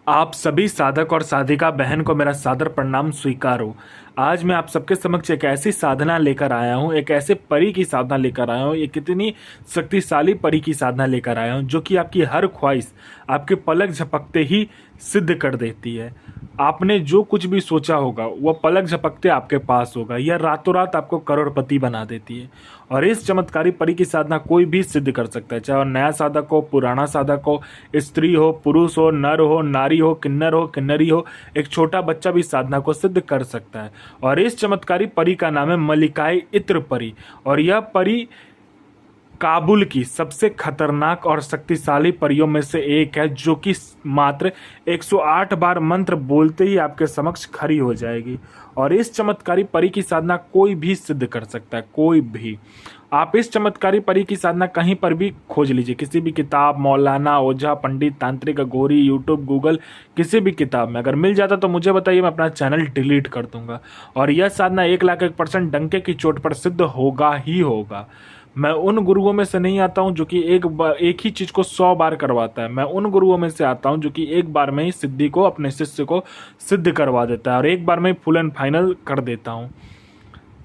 आप सभी साधक और साधिका बहन को मेरा सादर प्रणाम स्वीकारो। आज मैं आप सबके समक्ष एक ऐसी साधना लेकर आया हूँ, एक ऐसे परी की साधना लेकर आया हूँ, एक कितनी शक्तिशाली परी की साधना लेकर आया हूँ जो कि आपकी हर ख्वाहिश आपके पलक झपकते ही सिद्ध कर देती है। आपने जो कुछ भी सोचा होगा वह पलक झपकते आपके पास होगा। यह रातों रात आपको करोड़पति बना देती है और इस चमत्कारी परी की साधना कोई भी सिद्ध कर सकता है, चाहे वह नया साधक हो, पुराना साधक हो, स्त्री हो, पुरुष हो, नर हो, नारी हो, किन्नरी हो, एक छोटा बच्चा भी साधना को सिद्ध कर सकता है। और इस चमत्कारी परी का नाम है मल्लिकाई इत्र परी और यह परी काबुल की सबसे खतरनाक और शक्तिशाली परियों में से एक है, जो कि मात्र 108 बार मंत्र बोलते ही आपके समक्ष खड़ी हो जाएगी। और इस चमत्कारी परी की साधना कोई भी सिद्ध कर सकता है, कोई भी। आप इस चमत्कारी परी की साधना कहीं पर भी खोज लीजिए, किसी भी किताब, मौलाना, ओझा, पंडित, तांत्रिक, अघोरी, यूट्यूब, गूगल, किसी भी किताब में अगर मिल जाता तो मुझे बताइए, मैं अपना चैनल डिलीट कर दूंगा। और यह साधना 1,01% डंके की चोट पर सिद्ध होगा ही होगा। मैं उन गुरुओं में से नहीं आता हूं जो कि एक ही चीज को 100 बार करवाता है। मैं उन गुरुओं में से आता हूं जो कि एक बार में ही सिद्धि को अपने शिष्य को सिद्ध करवा देता है और एक बार में ही फुल एंड फाइनल कर देता हूं।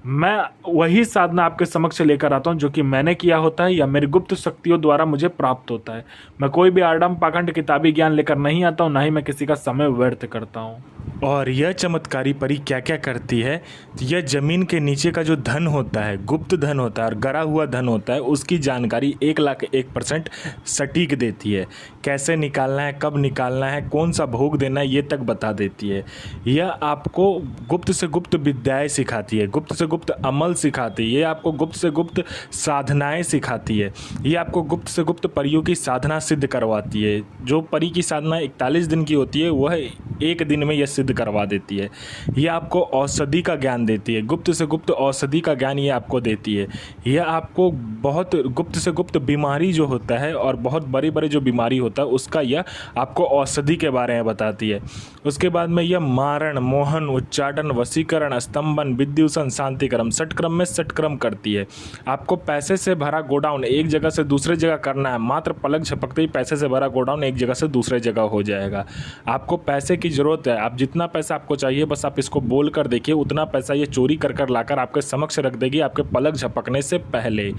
मैं वही साधना आपके समक्ष लेकर आता हूं जो कि मैंने किया होता है या मेरी गुप्त शक्तियों द्वारा मुझे प्राप्त होता है। मैं कोई भी आडम पाखंड किताबी ज्ञान लेकर नहीं आता हूं, ना ही मैं किसी का समय व्यर्थ करता हूं। और यह चमत्कारी परी क्या क्या करती है, यह जमीन के नीचे का जो धन होता है, गुप्त धन होता है और गरा हुआ धन होता है, उसकी जानकारी 1,01% सटीक देती है। कैसे निकालना है, कब निकालना है, कौन सा भोग देना है, ये तक बता देती है। यह आपको गुप्त से गुप्त विद्याएं सिखाती है, गुप्त से गुप्त अमल सिखाती है, ये आपको गुप्त से गुप्त साधनाएं सिखाती है, ये आपको गुप्त से गुप्त परियों की साधना सिद्ध करवाती है। जो परी की साधना 41 दिन की होती है वह एक दिन में यह सिद्ध करवा देती है। ये आपको औषधि का ज्ञान देती है, गुप्त से गुप्त औषधि का ज्ञान ये आपको देती है। यह आपको बहुत गुप्त से गुप्त बीमारी जो होता है और बहुत बड़े बड़े जो बीमारी होता है उसका यह आपको औषधि के बारे में बताती है। उसके बाद में यह मारण, मोहन, उच्चाटन, वशीकरण, स्तंभन, विद्युषण, शांतिक्रम, षटक्रम में षटक्रम करती है। आपको पैसे से भरा गोडाउन एक जगह से दूसरे जगह करना है, मात्र पलक झपकते ही पैसे से भरा गोडाउन एक जगह से दूसरे जगह हो जाएगा। आपको पैसे की जरूरत है, आप जितना पैसा आपको चाहिए बस आप इसको बोल कर देखिए, उतना पैसा ये चोरी कर कर लाकर आपके समक्ष रख देगी आपके पलक झपकने से पहले।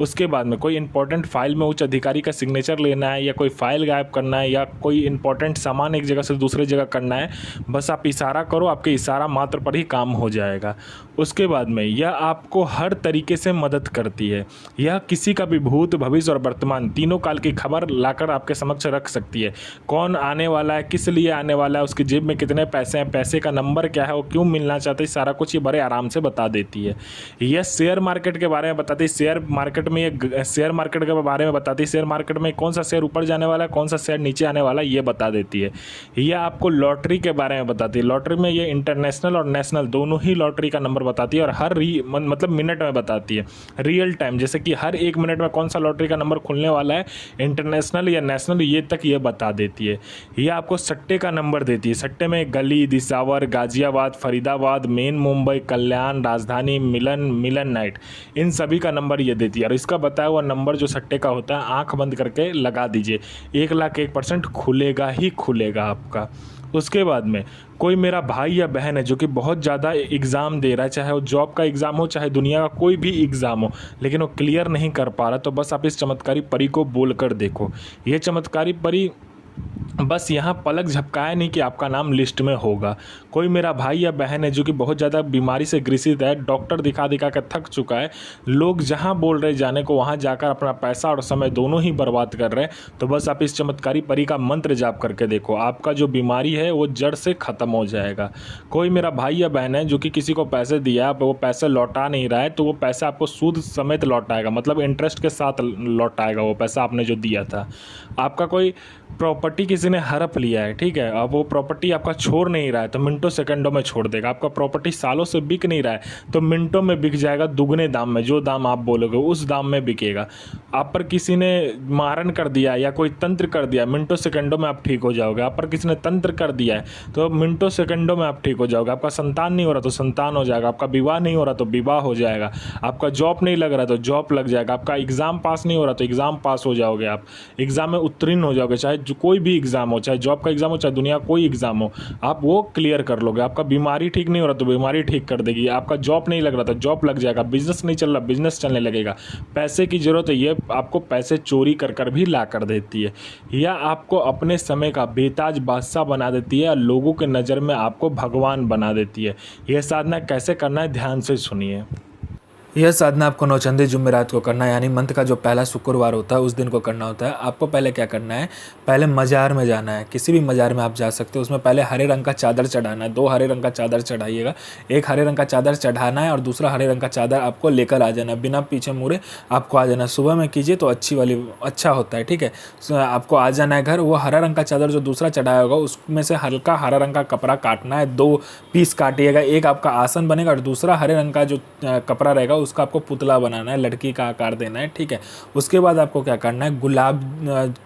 उसके बाद में कोई इंपॉर्टेंट फाइल में उच्च अधिकारी का सिग्नेचर लेना है या कोई फाइल गायब करना है या कोई इंपॉर्टेंट सामान एक जगह से दूसरे जगह करना है, बस आप इशारा करो, आपके इशारा मात्र पर ही काम हो जाएगा। उसके बाद में यह आपको हर तरीके से मदद करती है। यह किसी का भी भूत, भविष्य और वर्तमान तीनों काल की खबर लाकर आपके समक्ष रख सकती है। कौन आने वाला है, किस लिए आने वाला है, उसकी जेब में कितने पैसे हैं, पैसे का नंबर क्या है, वो क्यों मिलना चाहते हैं, सारा कुछ ये बड़े आराम से बता देती है। यह शेयर मार्केट के बारे में बताती है, शेयर मार्केट में ये शेयर मार्केट के बारे में बताती है, शेयर मार्केट में कौन सा शेयर ऊपर जाने वाला है, कौन सा शेयर नीचे आने वाला है, ये बता देती है। यह आपको लॉटरी के बारे में बताती है, लॉटरी में ये इंटरनेशनल और नेशनल दोनों ही लॉटरी का नंबर बताती है और हर मतलब मिनट में बताती है, रियल टाइम, जैसे कि हर 1 मिनट में कौन सा लॉटरी का नंबर खुलने वाला है, इंटरनेशनल या नेशनल, ये तक ये बता देती है। यह आपको सट्टे का नंबर देती है, सट्टे में गली, दिसावर, गाजियाबाद, फरीदाबाद, मेन मुंबई, कल्याण, राजधानी, मिलन नाइट, इन सभी का नंबर ये देती है। और इसका बताया हुआ नंबर जो सट्टे का होता है आंख बंद करके लगा दीजिए, 1,01% खुलेगा ही खुलेगा आपका। उसके बाद में कोई मेरा भाई या बहन है जो कि बहुत ज़्यादा एग्ज़ाम दे रहा है, चाहे वो जॉब का एग्ज़ाम हो, चाहे दुनिया का कोई भी एग्ज़ाम हो, लेकिन वो क्लियर नहीं कर पा रहा, तो बस आप इस चमत्कारी परी को बोल कर देखो। ये चमत्कारी परी बस यहाँ पलक झपकाए नहीं कि आपका नाम लिस्ट में होगा। कोई मेरा भाई या बहन है जो कि बहुत ज़्यादा बीमारी से ग्रसित है, डॉक्टर दिखा दिखा कर थक चुका है, लोग जहाँ बोल रहे जाने को वहाँ जाकर अपना पैसा और समय दोनों ही बर्बाद कर रहे हैं, तो बस आप इस चमत्कारी परी का मंत्र जाप करके देखो, आपका जो बीमारी है वो जड़ से ख़त्म हो जाएगा। कोई मेरा भाई या बहन है जो कि किसी को पैसे दिया, वो पैसे लौटा नहीं रहा है, तो वो पैसा आपको सूद समेत लौटाएगा, मतलब इंटरेस्ट के साथ लौटाएगा वो पैसा आपने जो दिया था। आपका कोई प्रॉपर्टी किसी ने हड़प लिया है, ठीक है, अब वो प्रॉपर्टी आपका छोड़ नहीं रहा है तो मिनटों सेकंडों में छोड़ देगा। आपका प्रॉपर्टी सालों से बिक नहीं रहा है तो मिनटों में बिक जाएगा, दुगने दाम में, जो दाम आप बोलोगे उस दाम में बिकेगा। आप पर किसी ने मारन कर दिया या कोई तंत्र कर दिया, मिनटों सेकंडों में आप ठीक हो जाओगे। आप पर किसी ने तंत्र कर दिया है तो मिनटों सेकंडों में आप ठीक हो जाओगे। आपका संतान नहीं हो रहा तो संतान हो जाएगा, आपका विवाह नहीं हो रहा तो विवाह हो जाएगा, आपका जॉब नहीं लग रहा तो जॉब लग जाएगा, आपका एग्ज़ाम पास नहीं हो रहा तो एग्ज़ाम पास हो जाओगे, आप एग्ज़ाम में उत्तीर्ण हो जाओगे, चाहे जो कोई भी एग्ज़ाम एग्ज़ाम हो, चाहे जॉब का एग्ज़ाम हो, चाहे दुनिया कोई एग्ज़ाम हो, आप वो क्लियर कर लोगे। आपका बीमारी ठीक नहीं हो रहा तो बीमारी ठीक कर देगी, आपका जॉब नहीं लग रहा था जॉब लग जाएगा, बिजनेस नहीं चल रहा बिजनेस चलने लगेगा, पैसे की ज़रूरत है ये आपको पैसे चोरी कर कर भी ला कर देती है, या आपको अपने समय का बेताज बादशाह बना देती है, या लोगों के नज़र में आपको भगवान बना देती है। यह साधना कैसे करना है ध्यान से सुनिए। यह साधना आपको नौचंदी जुमेरात को करना है, यानी मंथ का जो पहला शुक्रवार होता है उस दिन को करना होता है। आपको पहले क्या करना है, पहले मज़ार में जाना है, किसी भी मज़ार में आप जा सकते हो। उसमें पहले हरे रंग का चादर चढ़ाना है, 2 हरे रंग का चादर चढ़ाइएगा। एक हरे रंग का चादर चढ़ाना है और दूसरा हरे रंग का चादर आपको लेकर आ जाना है, बिना पीछे मुड़े आपको आ जाना है। सुबह में कीजिए तो अच्छा होता है, ठीक है। आपको आ जाना है घर, वो हरा रंग का चादर जो दूसरा चढ़ाया होगा उसमें से हल्का हरा रंग का कपड़ा काटना है, 2 पीस काटिएगा। एक आपका आसन बनेगा और दूसरा हरे रंग का जो कपड़ा रहेगा उसका आपको पुतला बनाना है, लड़की का आकार देना है, ठीक है। उसके बाद आपको क्या करना है, गुलाब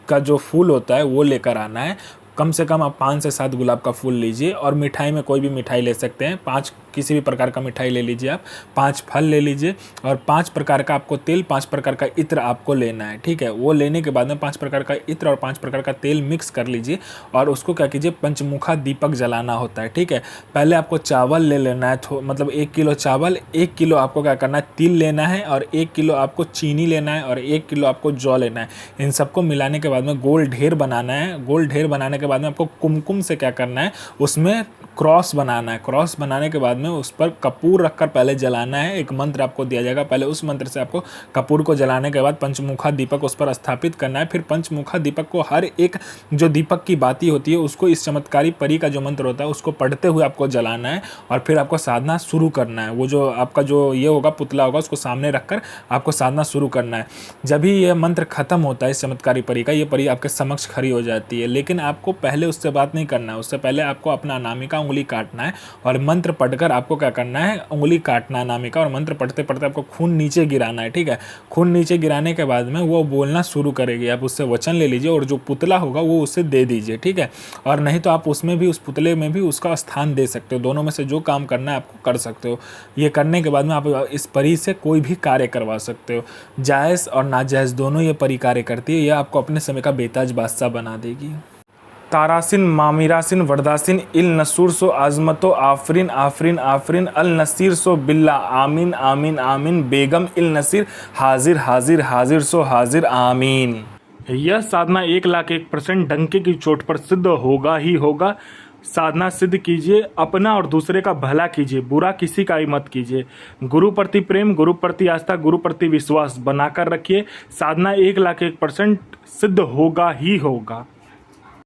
का जो फूल होता है वो लेकर आना है। कम से कम आप 5 से 7 गुलाब का फूल लीजिए, और मिठाई में कोई भी मिठाई ले सकते हैं, 5 किसी भी प्रकार का मिठाई ले लीजिए आप, 5 फल ले लीजिए, और 5 प्रकार का आपको तेल, 5 प्रकार का इत्र आपको लेना है, ठीक है। वो लेने के बाद में 5 प्रकार का इत्र और 5 प्रकार का तेल मिक्स कर लीजिए, और उसको क्या कीजिए, पंचमुखा दीपक जलाना होता है, ठीक है। पहले आपको चावल ले लेना है, मतलब 1 किलो चावल, 1 किलो आपको क्या करना है, तिल लेना है, और 1 किलो आपको चीनी लेना है, और 1 किलो आपको जौ लेना है। इन सबको मिलाने के बाद में गोल ढेर बनाना है। गोल ढेर बनाने के बाद में आपको कुमकुम से क्या करना है, उसमें क्रॉस बनाना है। क्रॉस बनाने के बाद में उस पर कपूर रखकर पहले जलाना है। एक मंत्र आपको दिया जाएगा, पहले उस मंत्र से आपको कपूर को जलाने के बाद पंचमुखा दीपक उस पर स्थापित करना है। फिर पंचमुखा दीपक को हर एक जो दीपक की बाती होती है उसको, इस चमत्कारी परी का जो मंत्र होता है उसको पढ़ते हुए आपको जलाना है, और फिर आपको साधना शुरू करना है। वो जो आपका जो ये होगा पुतला होगा उसको सामने रखकर आपको साधना शुरू करना है। जब भी ये मंत्र खत्म होता है इस चमत्कारी परी का, ये परी आपके समक्ष खड़ी हो जाती है। लेकिन आपको पहले उससे बात नहीं करना है, उससे पहले आपको अपना अनामिका उंगली काटना है, और मंत्र पढ़कर आपको क्या करना है, उंगली काटना है अनामिका, और मंत्र पढ़ते पढ़ते आपको खून नीचे गिराना है, ठीक है। खून नीचे गिराने के बाद में वो बोलना शुरू करेगी, आप उससे वचन ले लीजिए, और जो पुतला होगा वो उससे दे दीजिए, ठीक है। और नहीं तो आप उसमें भी, उस पुतले में भी उसका स्थान दे सकते हो। दोनों में से जो काम करना है आपको कर सकते हो। ये करने के बाद में आप इस परी से कोई भी कार्य करवा सकते हो। जायज़ और नाजायज़ दोनों ये परी कार्य करती है। यह आपको अपने समय का बेताज बादशाह बना देगी। तारासिन, मामिरासिन, वर्दासिन, इल नसूर सो आजमतो, आफरीन आफरीन आफरीन, अल नसीर सो बिल्ला, आमीन आमीन आमीन, बेगम इल नसीर, हाजिर हाजिर हाजिर सो हाजिर, आमीन। यह साधना 1,01,000% डंके की चोट पर सिद्ध होगा ही होगा। साधना सिद्ध कीजिए, अपना और दूसरे का भला कीजिए, बुरा किसी का ही मत कीजिए। गुरु प्रति प्रेम, गुरु प्रति आस्था, गुरु प्रति विश्वास बनाकर रखिए। साधना 1,01,000% सिद्ध होगा ही होगा।